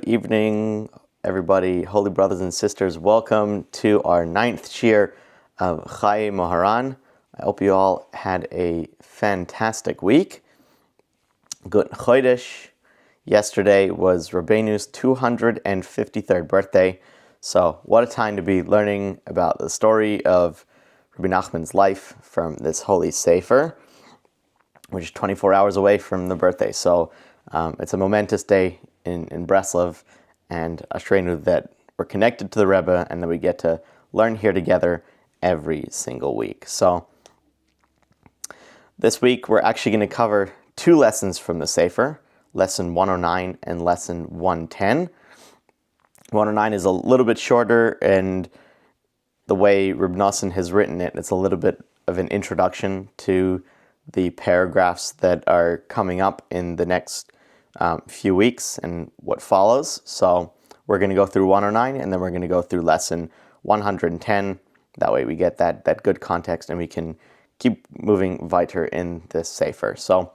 evening, everybody, holy brothers and sisters. Welcome to our 9th shiur of Chayei Moharan. I hope you all had a fantastic week. Good Chodesh. Yesterday was Rabbeinu's 253rd birthday. So what a time to be learning about the story of Rebbe Nachman's life from this holy sefer, which is 24 hours away from the birthday. So it's a momentous day in Breslov, and Ashreinu that we're connected to the Rebbe and that we get to learn here together every single week. So this week we're actually going to cover 2 lessons from the Sefer, lesson 109 and lesson 110. 109 is a little bit shorter, and the way Rebbe Nachman has written it, it's a little bit of an introduction to the paragraphs that are coming up in the next few weeks and what follows. So we're going to go through 109 and then we're going to go through lesson 110. That way we get that good context and we can keep moving weiter in this sefer. So,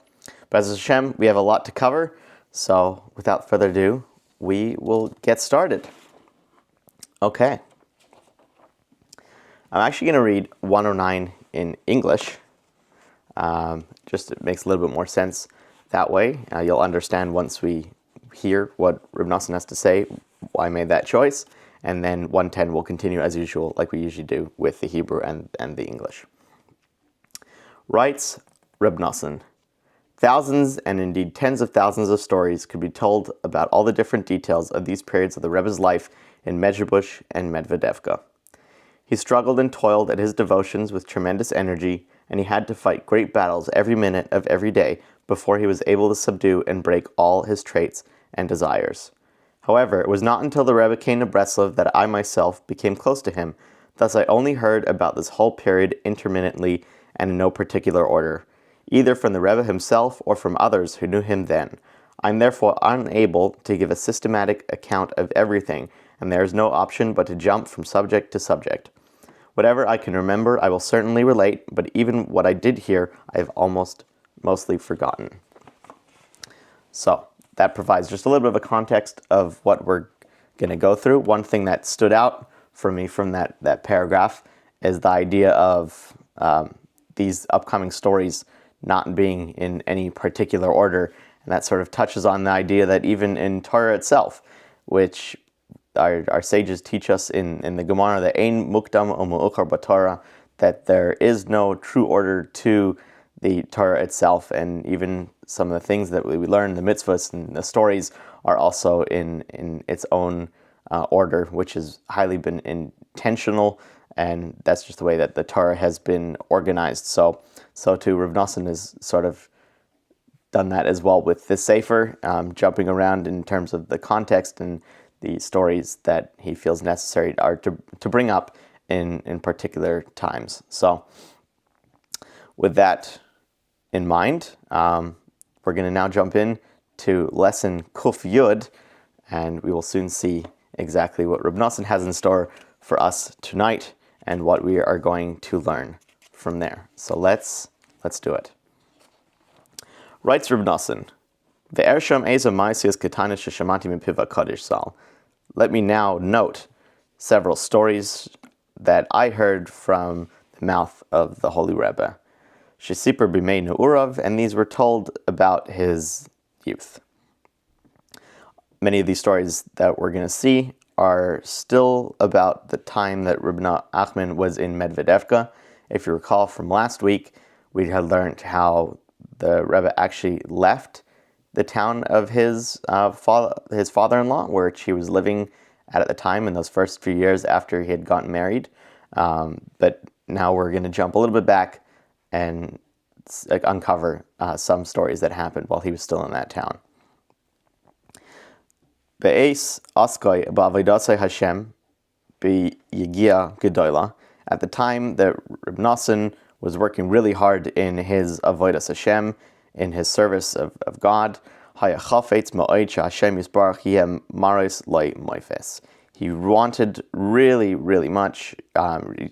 B'ez Hashem, we have a lot to cover. So without further ado, we will get started. Okay. I'm actually going to read 109 in English. Just it makes a little bit more sense that way. You'll understand once we hear what Rebbe Nachman has to say, why I made that choice. And then 110 will continue as usual, like we usually do with the Hebrew and the English. Writes Rebbe Nachman, thousands and indeed tens of thousands of stories could be told about all the different details of these periods of the Rebbe's life in Medjugorje and Medvedevka. He struggled and toiled at his devotions with tremendous energy, and he had to fight great battles every minute of every day before he was able to subdue and break all his traits and desires. However, it was not until the Rebbe came to Breslov that I myself became close to him. Thus I only heard about this whole period intermittently and in no particular order, either from the Rebbe himself or from others who knew him then. I am therefore unable to give a systematic account of everything, and there is no option but to jump from subject to subject. Whatever I can remember, I will certainly relate, but even what I did hear, I have mostly forgotten. So that provides just a little bit of a context of what we're going to go through. One thing that stood out for me from that paragraph is the idea of these upcoming stories not being in any particular order, and that sort of touches on the idea that even in Torah itself, which our sages teach us in the Gemara, that ein mukdam o mu'achar b'Torah, that there is no true order to the Torah itself, and even some of the things that we learn, the mitzvahs and the stories, are also in its own order, which has highly been intentional, and that's just the way that the Torah has been organized. So too, Rebbe Nachman has sort of done that as well with this sefer, jumping around in terms of the context and the stories that he feels necessary are to bring up in particular times. So with that in mind, we're going to now jump in to lesson Kuf Yud, and we will soon see exactly what Rebbe Nachman has in store for us tonight and what we are going to learn from there. So let's do it. Writes Rebbe Nachman, Ve'ersham eza ma'asiyos ketanis sheshamati mipiva kadosh sal. Let me now note several stories that I heard from the mouth of the Holy Rebbe. Shesipur b'mei ne'urav, and these were told about his youth. Many of these stories that we're going to see are still about the time that Rebbe Nachman was in Medvedevka. If you recall from last week, we had learned how the Rebbe actually left the town of his father-in-law, which he was living at the time in those first few years after he had gotten married. But now we're going to jump a little bit back and uncover some stories that happened while he was still in that town. Be'es askoi ba'avodas Hashem be'yigia gedola. At the time that Rebbe Nachman was working really hard in his avodas Hashem, in his service of God, he wanted really, really much,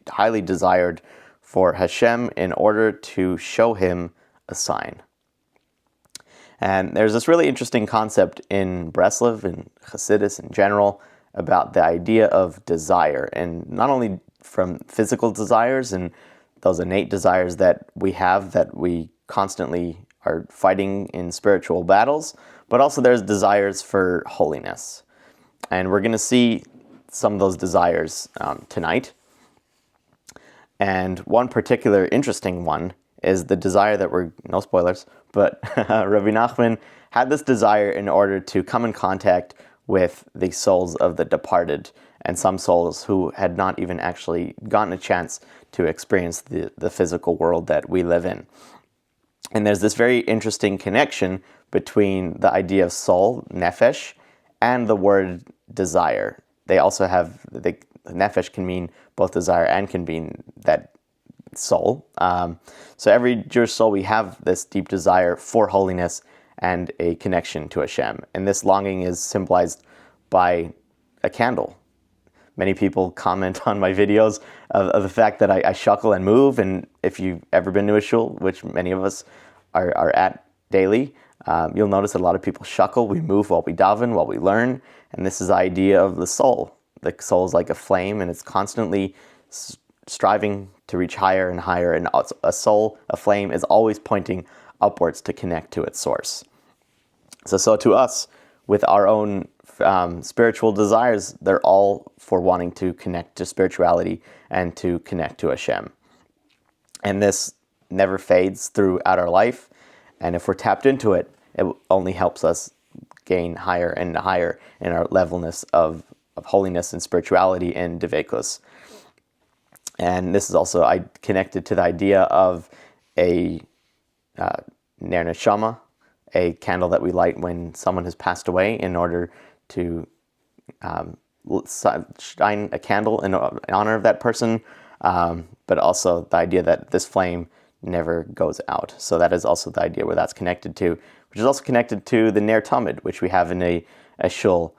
highly desired for Hashem in order to show him a sign. And there's this really interesting concept in Breslov and chassidus in general about the idea of desire, and not only from physical desires and those innate desires that we constantly are fighting in spiritual battles, but also there's desires for holiness. And we're going to see some of those desires tonight. And one particular interesting one is the desire that no spoilers, but Rebbe Nachman had this desire in order to come in contact with the souls of the departed, and some souls who had not even actually gotten a chance to experience the physical world that we live in. And there's this very interesting connection between the idea of soul, nefesh, and the word desire. They also have, the nefesh can mean both desire and can mean that soul. So every Jewish soul, we have this deep desire for holiness and a connection to Hashem. And this longing is symbolized by a candle. Many people comment on my videos of the fact that I shuckle and move, and if you've ever been to a shul, which many of us are at daily, you'll notice that a lot of people shuckle. We move while we daven, while we learn, and this is the idea of the soul. The soul is like a flame, and it's constantly striving to reach higher and higher, and a flame is always pointing upwards to connect to its source. So to us, with our own spiritual desires, they're all for wanting to connect to spirituality and to connect to Hashem. And this never fades throughout our life, and if we're tapped into it, it only helps us gain higher and higher in our levelness of holiness and spirituality and devekus. And this is also connected to the idea of a ner neshama, a candle that we light when someone has passed away in order to shine a candle in honor of that person, but also the idea that this flame never goes out. So that is also the idea where that's connected to, which is also connected to the ner tamid, which we have in a shul,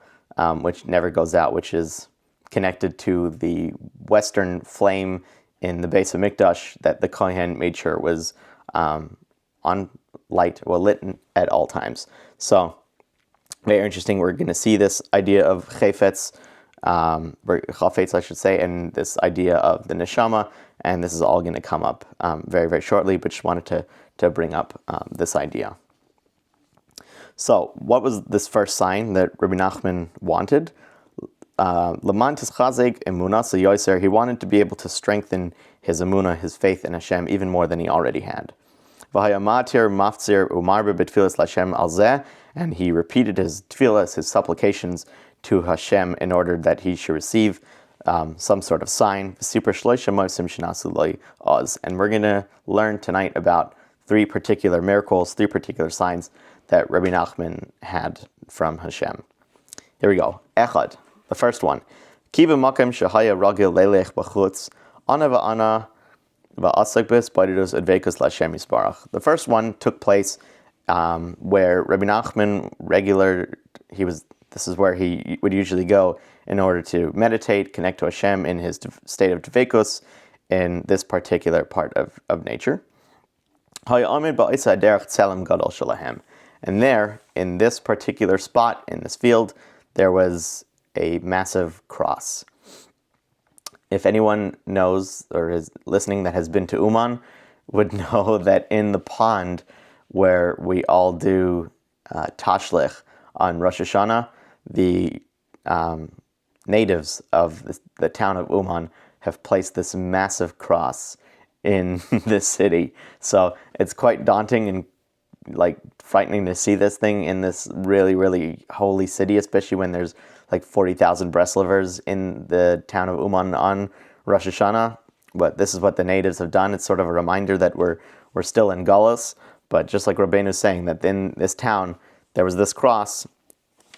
which never goes out, which is connected to the Western flame in the Beis HaMikdash that the Kohen made sure was lit at all times. So very interesting. We're going to see this idea of chafetz, I should say, and this idea of the neshama, and this is all going to come up very, very shortly, but just wanted to bring up this idea. So what was this first sign that Rebbe Nachman wanted? Laman tischazek emunah yoser. He wanted to be able to strengthen his emunah, his faith in Hashem, even more than he already had. V'hayamatir mafzir umarbe betfilas Hashem alzeh, and he repeated his tefillas, his supplications to Hashem in order that he should receive some sort of sign. And we're going to learn tonight about three particular miracles, three particular signs that Rebbe Nachman had from Hashem. Here we go. Echad, the first one. Ki b'makom shehaya ragil leilech b'chutz, ana v'ana v'asak b'is b'idus advekus l'Hashem yisbarach. The first one took place where Rebbe Nachman this is where he would usually go in order to meditate, connect to Hashem in his state of dvekus in this particular part of nature. And there, in this particular spot, in this field, there was a massive cross. If anyone knows or is listening that has been to Uman, would know that in the pond where we all do tashlich on Rosh Hashanah, the natives of the town of Uman have placed this massive cross in this city. So it's quite daunting and frightening to see this thing in this really, really holy city, especially when there's 40,000 breslevers in the town of Uman on Rosh Hashanah. But this is what the natives have done. It's sort of a reminder that we're still in Gullus, but just like Rabbeinu is saying, that in this town there was this cross.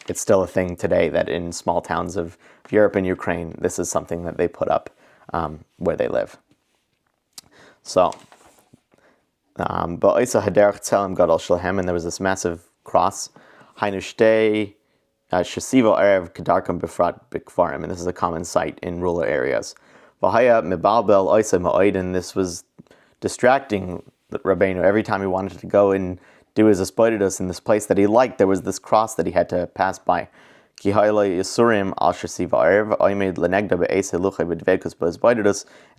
It's still a thing today that in small towns of Europe and Ukraine, this is something that they put up where they live. So, and there was this massive cross. And this is a common sight in rural areas. And this was distracting Rabbeinu every time he wanted to go into do his aspoidus in this place that he liked. There was this cross that he had to pass by. And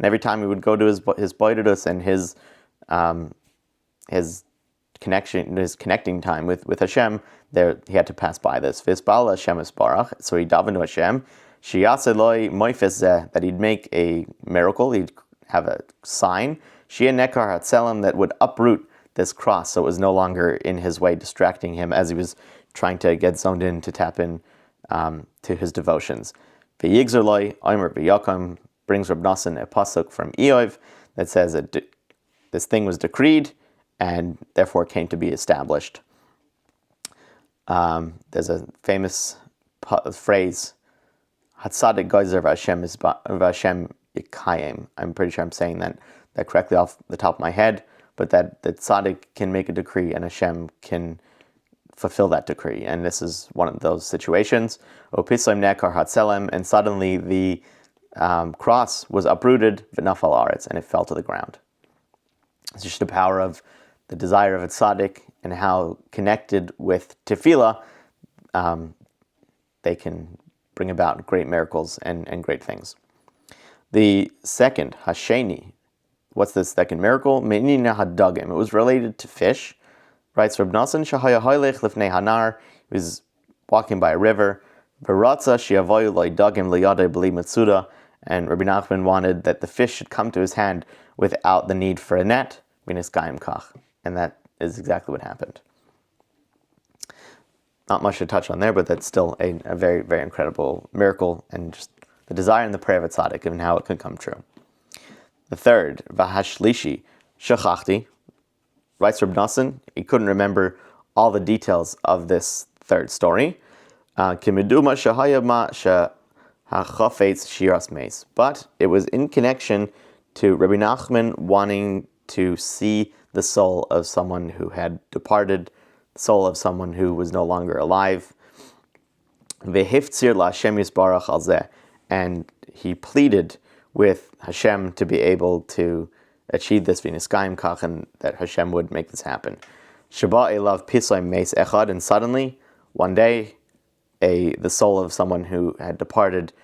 every time he would go to his boidus and his connecting time with Hashem, there he had to pass by this. So he davened to Hashem, that he'd make a miracle, he'd have a sign, that would uproot this cross so it was no longer in his way, distracting him as he was trying to get zoned in to tap in to his devotions. V'yigzer loy, Omer v'yakom, brings Rebbe Nachman a pasuk from Eov that says that this thing was decreed and therefore came to be established. There's a famous phrase, Hatzadik Geyser v'Hashem Yikayim. I'm pretty sure I'm saying that correctly off the top of my head, but that tzaddik can make a decree and Hashem can fulfill that decree. And this is one of those situations. Opisoim nekar hatzelem, and suddenly the cross was uprooted, v'nafal aretz, and it fell to the ground. It's just the power of the desire of a tzaddik and how connected with tefillah they can bring about great miracles and great things. The second, hasheni, what's the second miracle? Menina hadagim. It was related to fish. Writes Rebbe Nachman, Shahaya Hoylech Lifnei Hanar, he was walking by a river, Baratza Shiavoyu Loi Dagim Liyade B'li Matsuda, and Rabbi Nachman wanted that the fish should come to his hand without the need for a net, Minas Gaim Kach. And that is exactly what happened. Not much to touch on there, but that's still a very, very incredible miracle, and just the desire and the prayer of a tzaddik and how it could come true. The third, Vahashlishi, Shachachti, writes Rebbe Nachman, he couldn't remember all the details of this third story. But it was in connection to Rebbe Nachman wanting to see the soul of someone who had departed, the soul of someone who was no longer alive. And he pleaded with Hashem to be able to achieve this v'niskayim kach, and that Hashem would make this happen. Shaba elav pisay meis echad, and suddenly, one day, the soul of someone who had departed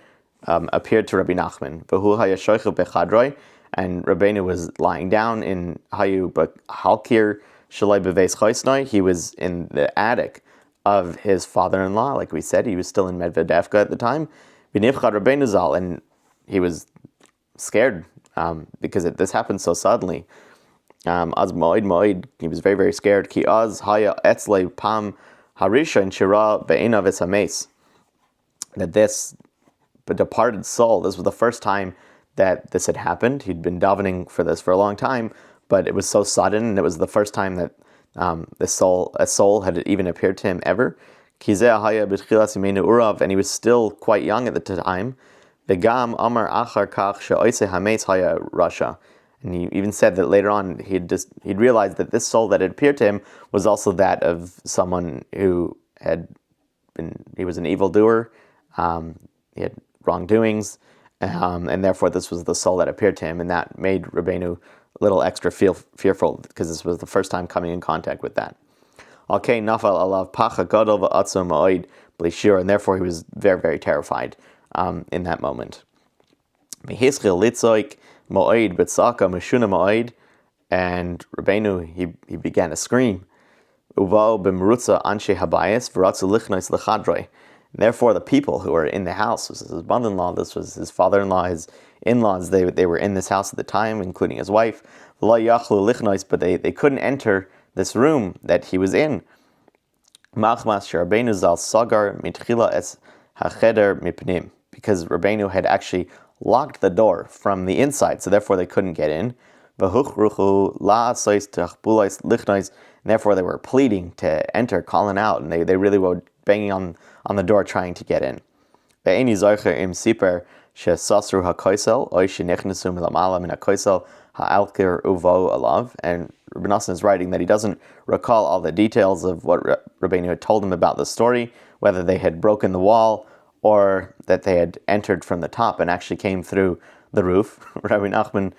appeared to Rabbi Nachman. V'hu hayashoichu bechadroi, and Rabbeinu was lying down in hayu halkir shalai beveis chaisnoi. He was in the attic of his father-in-law, like we said. He was still in Medvedevka at the time. V'nivchad Rabbeinu zal, and he was scared because this happened so suddenly. Az moed, he was very, very scared. Ki az haya etzlei pam harisha and shira be'enav es hames. That this departed soul, this was the first time that this had happened. He'd been davening for this for a long time, but it was so sudden, and it was the first time that a soul had even appeared to him ever. Kizeh haya b'tchilas yimenu urav, and he was still quite young at the time. V'gam amar achar kach she'oiseh hames haya rasha. And he even said that later on he'd realized that this soul that had appeared to him was also that of someone who he was an evildoer, he had wrongdoings, and therefore this was the soul that appeared to him, and that made Rabbeinu a little extra fearful because this was the first time coming in contact with that. Okay, nafal alav pacha gadol va'atzum ma'od bli shiur, and therefore he was very, very terrified in that moment. Mehischil litzoik ma'od b'tzaka meshuna ma'od, and Rabbeinu he began to scream. Uvao b'merutza anshe habayis v'ratzu lichnois lechadroi. Therefore, the people who were in the house, this was his mother-in-law, this was his father-in-law, his in-laws, they were in this house at the time, including his wife. Lo yachlu lichnois, but they couldn't enter this room that he was in. Machmas sheRabbeinu zal sagar mitchila es hacheder mipnim, because Rabbeinu had actually locked the door from the inside, so therefore they couldn't get in. V'huchruchu la'asois tachbulais lichnois, and therefore they were pleading to enter, calling out, and they really were banging on the door trying to get in. Ve'eni zoicher im siper she'sasru ha'koisel oy she'nechnesu milamala min ha'koisel ha'alkir uvo alav. And Rebbe Nachman is writing that he doesn't recall all the details of what Rabbeinu had told him about the story, whether they had broken the wall or that they had entered from the top and actually came through the roof. Rebbe Nachman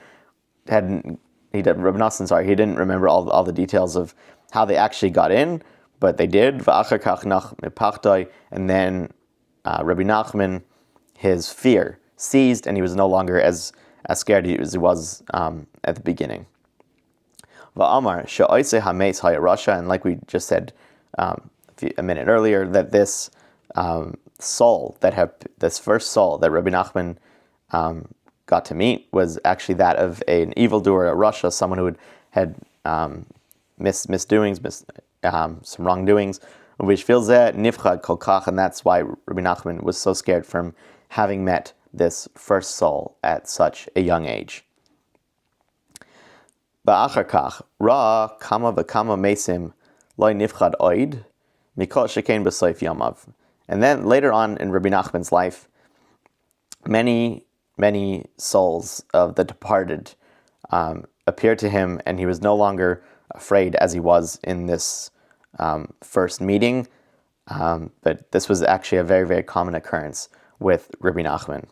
he didn't remember all the details of how they actually got in, but they did. And then Rebbe Nachman, his fear ceased, and he was no longer as scared as he was at the beginning. And like we just said a minute earlier, that this soul, this first soul that Rebbe Nachman got to meet was actually that of an evildoer, a rasha, someone who had misdoings, some wrongdoings, which feels that nifchad kol kach, and that's why Rebbe Nachman was so scared from having met this first soul at such a young age. Ba'achar kach ra kama v'kama mesim loy nifchad oid mikol shekain b'soif yamav. And then later on in Rebbe Nachman's life, many souls of the departed appeared to him, and he was no longer afraid as he was in this first meeting. But this was actually a very, very common occurrence with Rebbe Nachman.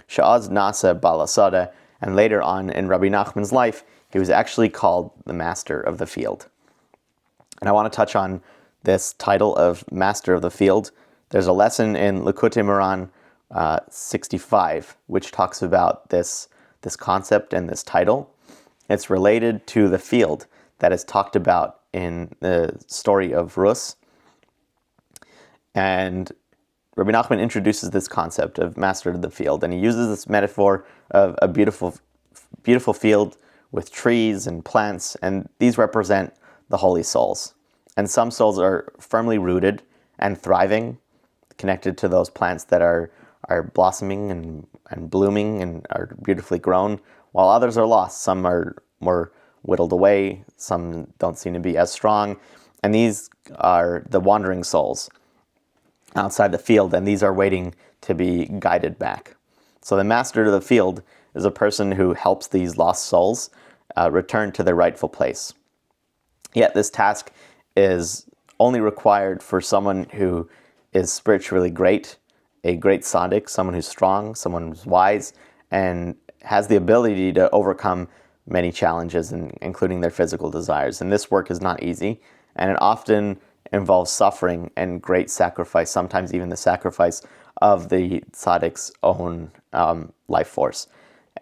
Sha'az nasa balasada, and later on in Rebbe Nachman's life, he was actually called the Master of the Field. And I want to touch on this title of Master of the Field. There's a lesson in Chayei Moharan 65, which talks about this concept and this title. It's related to the field that is talked about in the story of Rus. And Rebbe Nachman introduces this concept of Master of the Field, and he uses this metaphor of a beautiful field with trees and plants, and these represent the holy souls. And some souls are firmly rooted and thriving, connected to those plants that are blossoming and blooming and are beautifully grown, while others are lost. Some are more whittled away, some don't seem to be as strong, and these are the wandering souls outside the field, and these are waiting to be guided back. So the Master of the Field is a person who helps these lost souls return to their rightful place. Yet this task is only required for someone who is spiritually great, a great tzaddik, someone who's strong, someone who's wise, and has the ability to overcome many challenges, including their physical desires. And this work is not easy, and it often involves suffering and great sacrifice, sometimes even the sacrifice of the tzaddik's own life force.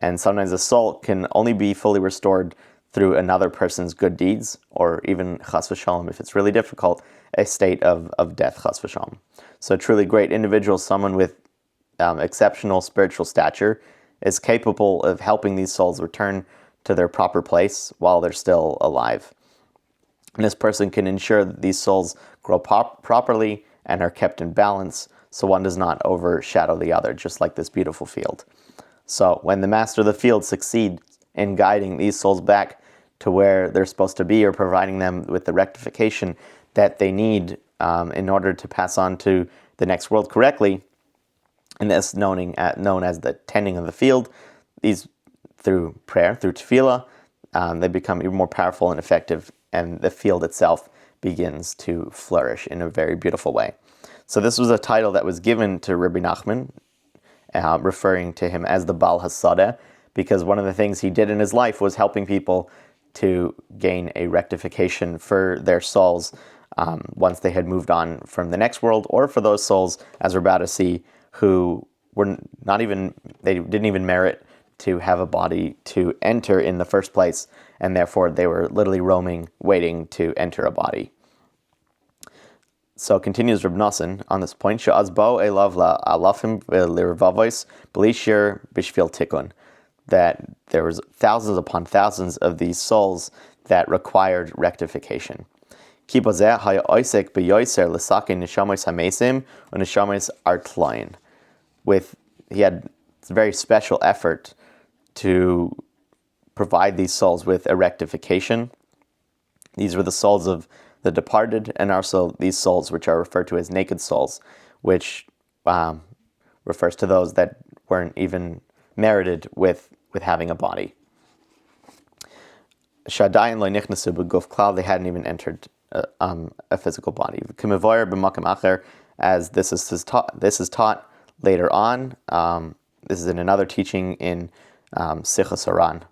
And sometimes a soul can only be fully restored through another person's good deeds, or even chas v'shalom, if it's really difficult, a state of death, chas v'shalom. So a truly great individual, someone with exceptional spiritual stature, is capable of helping these souls return to their proper place while they're still alive. And this person can ensure that these souls grow properly and are kept in balance, so one does not overshadow the other, just like this beautiful field. So when the Master of the Field succeeds in guiding these souls back to where they're supposed to be, or providing them with the rectification that they need in order to pass on to the next world correctly, and this known as the tending of the field, these through prayer, through tefillah, they become even more powerful and effective, and the field itself begins to flourish in a very beautiful way. So this was a title that was given to Rebbe Nachman, referring to him as the Baal Hasadeh, because one of the things he did in his life was helping people to gain a rectification for their souls once they had moved on from the next world, or for those souls, as we're about to see, who they didn't even merit to have a body to enter in the first place, and therefore they were literally roaming, waiting to enter a body. So continues Rebbe Nachman on this point, She'azbo elav la'alafim v'lirvavois b'li shiur b'shvil tikkun, that there was thousands upon thousands of these souls that required rectification. Ki bazeh haya oisek b'yoser l'sakin neshamos hamesim u'neshamos artlain. He had a very special effort to provide these souls with a rectification. These were the souls of the departed, and also these souls which are referred to as naked souls, which refers to those that weren't even merited with having a body. Shadayin lo nichnasu b'guf klal, they hadn't even entered a physical body. K'mevoyer b'makam acher, as this is taught later on. This is in another teaching in Sichas Haran.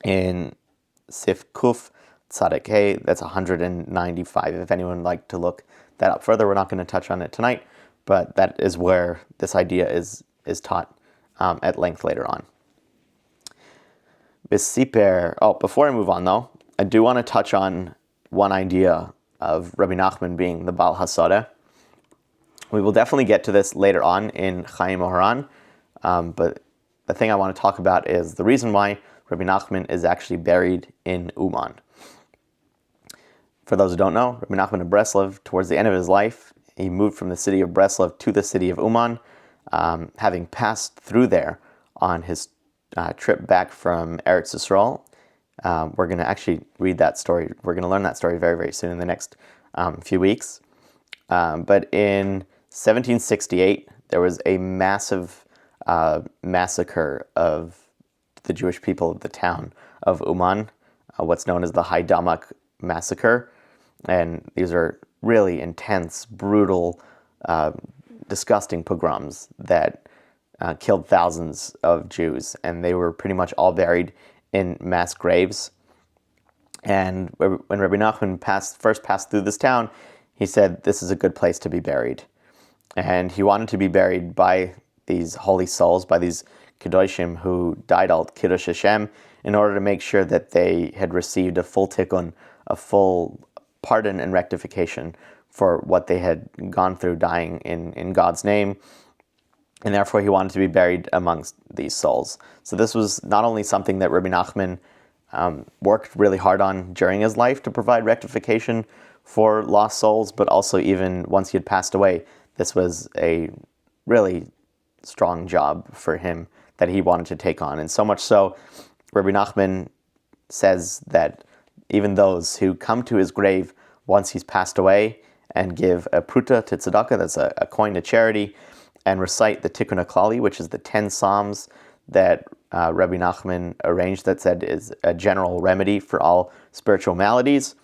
In Sif Kuf tzaddik. Hey, that's 195. If anyone would like to look that up further, we're not going to touch on it tonight, but that is where this idea is taught at length later on. Before I move on though, I do want to touch on one idea of Rebbe Nachman being the Baal Hasadeh. We will definitely get to this later on in Chayei Moharan, but the thing I want to talk about is the reason why Rebbe Nachman is actually buried in Uman. For those who don't know, Rebbe Nachman of Breslev, towards the end of his life, he moved from the city of Breslov to the city of Uman, having passed through there on his trip back from Eretz Yisrael. We're going to actually read that story. We're going to learn that story very, very soon in the next few weeks. But in 1768, there was a massive massacre of the Jewish people of the town of Uman, what's known as the Haydamak massacre. And these are really intense, brutal, disgusting pogroms that killed thousands of Jews, and they were pretty much all buried in mass graves. And when Rebbe Nachman first passed through this town, he said, this is a good place to be buried. And he wanted to be buried by these holy souls, by these Kedoshim who died al Kiddush Hashem, in order to make sure that they had received a full tikkun, a full pardon and rectification for what they had gone through dying in God's name. And therefore he wanted to be buried amongst these souls. So this was not only something that Rebbe Nachman worked really hard on during his life to provide rectification for lost souls, but also even once he had passed away, this was a really strong job for him that he wanted to take on. And so much so, Rebbe Nachman says that even those who come to his grave once he's passed away and give a pruta to tzedakah, that's a coin to charity, and recite the Tikkun HaKlali, which is the 10 Psalms that Rebbe Nachman arranged that said is a general remedy for all spiritual maladies.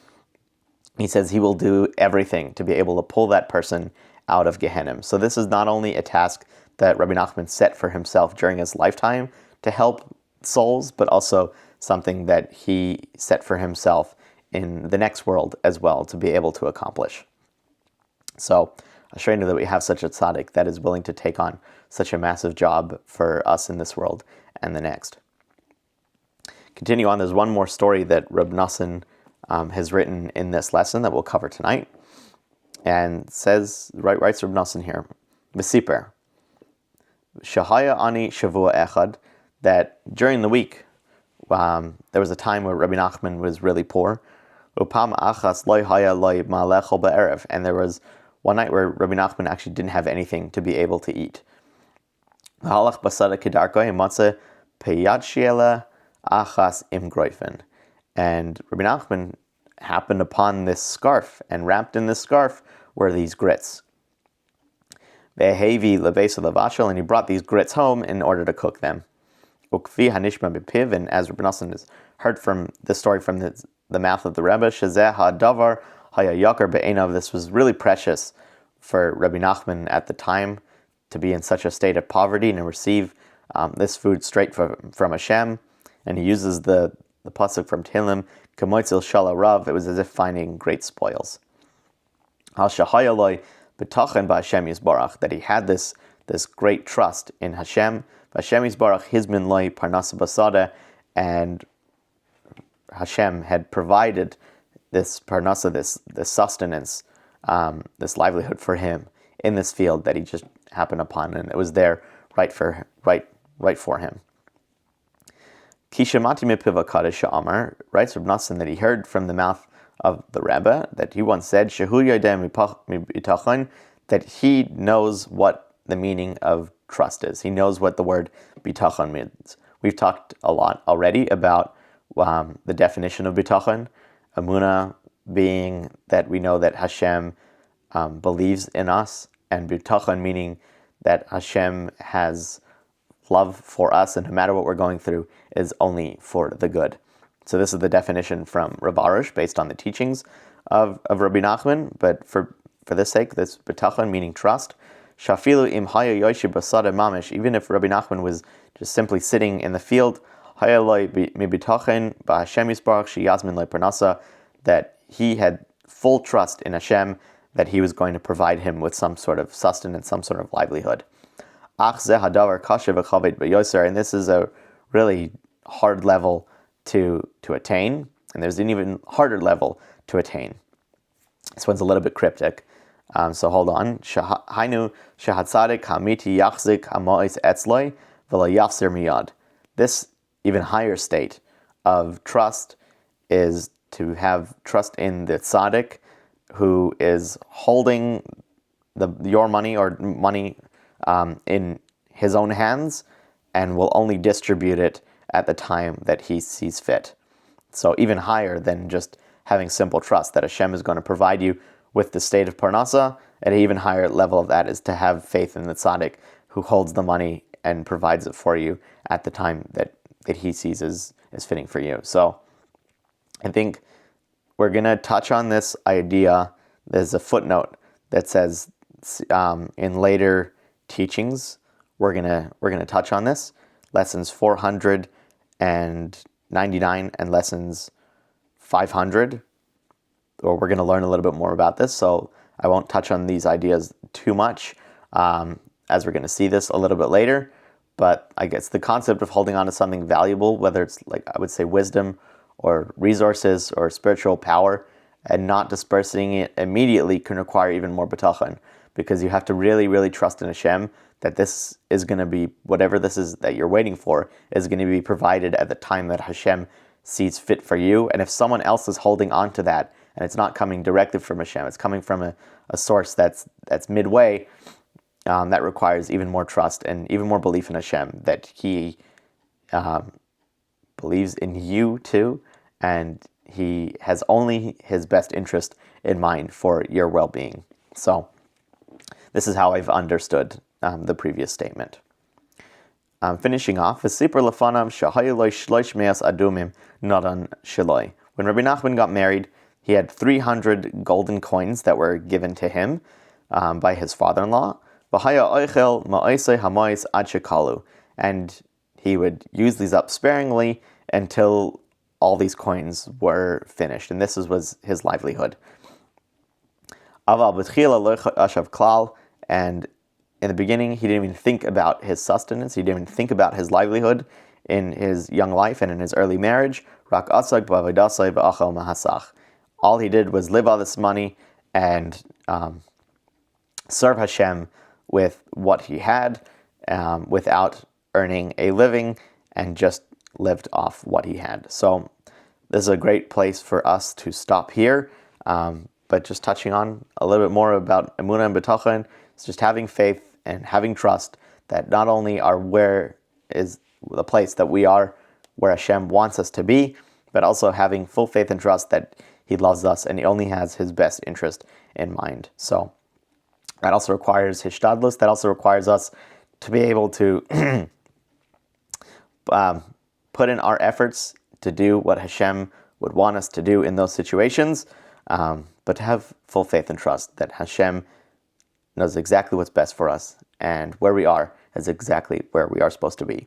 He says he will do everything to be able to pull that person out of Gehenna. So this is not only a task that Rebbe Nachman set for himself during his lifetime to help souls, but also something that he set for himself in the next world as well to be able to accomplish. So assuredly that we have such a tzaddik that is willing to take on such a massive job for us in this world and the next. Continue on, there's one more story that Rebbe Nachman has written in this lesson that we'll cover tonight. And writes Rebbe Nachman here, V'siper, Shahaya ani shavua echad, that during the week, there was a time where Rebbe Nachman was really poor. Upam achas loy haya loy ma'alechol ba'erev, and there was one night where Rebbe Nachman actually didn't have anything to be able to eat. Halach basada kedarko himatze peyat shiela achas im groifen, and Rebbe Nachman happened upon this scarf, and wrapped in this scarf were these grits. Ve'hevi levesa levashel, and he brought these grits home in order to cook them. Ukvi hanishma bepiv, and as Rebbe Nachman has heard from this story from the mouth of the Rebbe, shezeh hadavar haya yakar be'enav, this was really precious for Rebbe Nachman at the time to be in such a state of poverty and to receive this food straight from Hashem. And he uses the pasuk from Tehillim, Kamoitzil Shala Rav, it was as if finding great spoils. Al Shahayaloi B'Tachan B'Hashem Yisbarach, that he had this great trust in Hashem, B'Hashem Yisbarach Hizmin Loi Parnasa Basada, and Hashem had provided this Parnasa, this sustenance, this livelihood for him in this field that he just happened upon, and it was there right for him. Kishamati mipiv HaKadosh Amar, writes Rebbe Nachman that he heard from the mouth of the Rebbe that he once said, Shehu Yodeh Bitachon, that he knows what the meaning of trust is. He knows what the word bitachon means. We've talked a lot already about the definition of bitachon, Emunah being that we know that Hashem believes in us, and bitachon meaning that Hashem has love for us, and no matter what we're going through is only for the good. So this is the definition from Rav Arush based on the teachings of Rabbi Nachman, but for this sake, this bitachon meaning trust. Shafilu im haya yoshi basada mamish, even if Rabbi Nachman was just simply sitting in the field, haya loy mi bitachon ba Hashem yisbarach sheyazmin loy parnasa, that he had full trust in Hashem that he was going to provide him with some sort of sustenance, some sort of livelihood. And this is a really hard level to attain, and there's an even harder level to attain. This one's a little bit cryptic, so hold on. This even higher state of trust is to have trust in the tzaddik who is holding your money or money in his own hands and will only distribute it at the time that he sees fit. So even higher than just having simple trust that Hashem is going to provide you with the state of parnasa, at an even higher level of that is to have faith in the tzaddik who holds the money and provides it for you at the time that he sees is fitting for you. So I think we're going to touch on this idea. There's a footnote that says in later teachings we're gonna touch on this, lessons 499 and lessons 500, or we're going to learn a little bit more about this. So I won't touch on these ideas too much, as we're going to see this a little bit later. But I guess the concept of holding on to something valuable, whether it's like I would say wisdom or resources or spiritual power, and not dispersing it immediately can require even more bitachon, because you have to really, really trust in Hashem that this is going to be, whatever this is that you're waiting for, is going to be provided at the time that Hashem sees fit for you. And if someone else is holding on to that, and it's not coming directly from Hashem, it's coming from a source that's midway, that requires even more trust and even more belief in Hashem, that He believes in you too, and He has only His best interest in mind for your well-being. So this is how I've understood the previous statement. Finishing off, V'sipur lefanam shahayu lo shlosh me'as adumim nadan shaloi. When Rebbe Nachman got married, he had 300 golden coins that were given to him by his father-in-law. V'haya oichel ma'osei hamois ad shekalu, and he would use these up sparingly until all these coins were finished, and this was his livelihood. Aval b'tchila lo ashav klal, and in the beginning, he didn't even think about his sustenance. He didn't even think about his livelihood in his young life and in his early marriage. Rak asak b'avodasai v'achal mahasach. All he did was live on this money and serve Hashem with what he had, without earning a living, and just lived off what he had. So this is a great place for us to stop here. But just touching on a little bit more about emunah and bitachon, it's just having faith and having trust that not only are where is the place that we are, where Hashem wants us to be, but also having full faith and trust that He loves us and He only has His best interest in mind. So that also requires hishtadlus. That also requires us to be able to put in our efforts to do what Hashem would want us to do in those situations, but to have full faith and trust that Hashem knows exactly what's best for us, and where we are is exactly where we are supposed to be.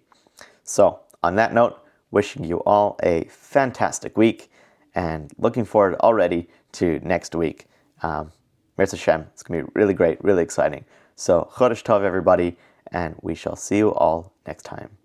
So, on that note, wishing you all a fantastic week, and looking forward already to next week. Mirz Hashem, it's going to be really great, really exciting. So, Chodesh Tov, everybody, and we shall see you all next time.